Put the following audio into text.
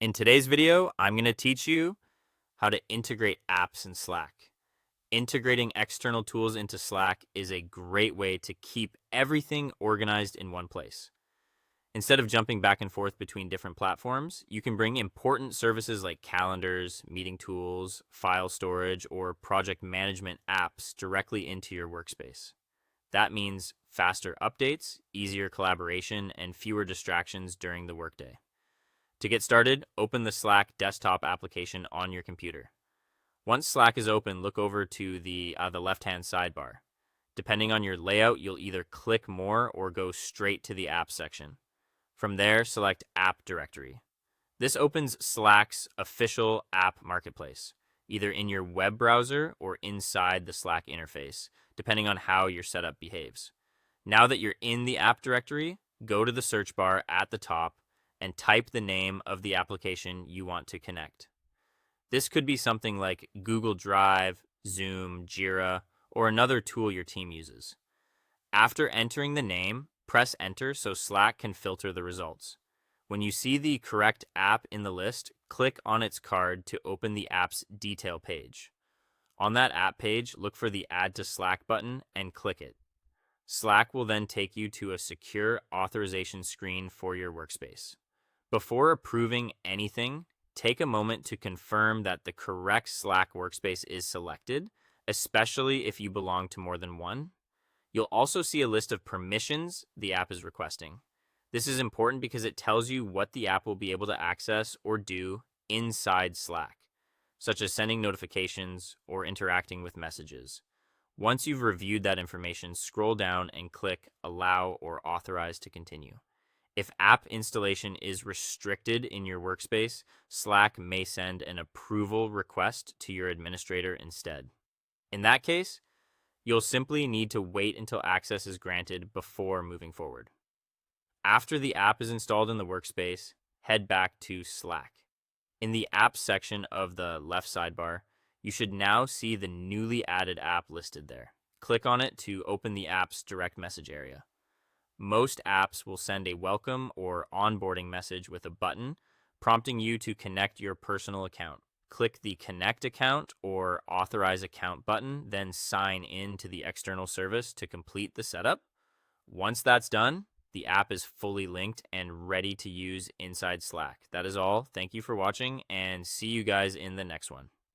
In today's video, I'm going to teach you how to integrate apps in Slack. Integrating external tools into Slack is a great way to keep everything organized in one place. Instead of jumping back and forth between different platforms, you can bring important services like calendars, meeting tools, file storage, or project management apps directly into your workspace. That means faster updates, easier collaboration, and fewer distractions during the workday. To get started, open the Slack desktop application on your computer. Once Slack is open, look over to the left-hand sidebar. Depending on your layout, you'll either click more or go straight to the app section. From there, select App Directory. This opens Slack's official app marketplace, either in your web browser or inside the Slack interface, depending on how your setup behaves. Now that you're in the app directory, go to the search bar at the top and type the name of the application you want to connect. This could be something like Google Drive, Zoom, Jira, or another tool your team uses. After entering the name, press enter so Slack can filter the results. When you see the correct app in the list, click on its card to open the app's detail page. On that app page, look for the Add to Slack button and click it. Slack will then take you to a secure authorization screen for your workspace. Before approving anything, take a moment to confirm that the correct Slack workspace is selected, especially if you belong to more than one. You'll also see a list of permissions the app is requesting. This is important because it tells you what the app will be able to access or do inside Slack, such as sending notifications or interacting with messages. Once you've reviewed that information, scroll down and click Allow or Authorize to continue. If app installation is restricted in your workspace, Slack may send an approval request to your administrator instead. In that case, you'll simply need to wait until access is granted before moving forward. After the app is installed in the workspace, head back to Slack. In the Apps section of the left sidebar, you should now see the newly added app listed there. Click on it to open the app's direct message area. Most apps will send a welcome or onboarding message with a button prompting you to connect your personal account. Click the Connect Account or Authorize Account button, then sign in to the external service to complete the setup. Once that's done, the app is fully linked and ready to use inside Slack. That is all. Thank you for watching, and see you guys in the next one.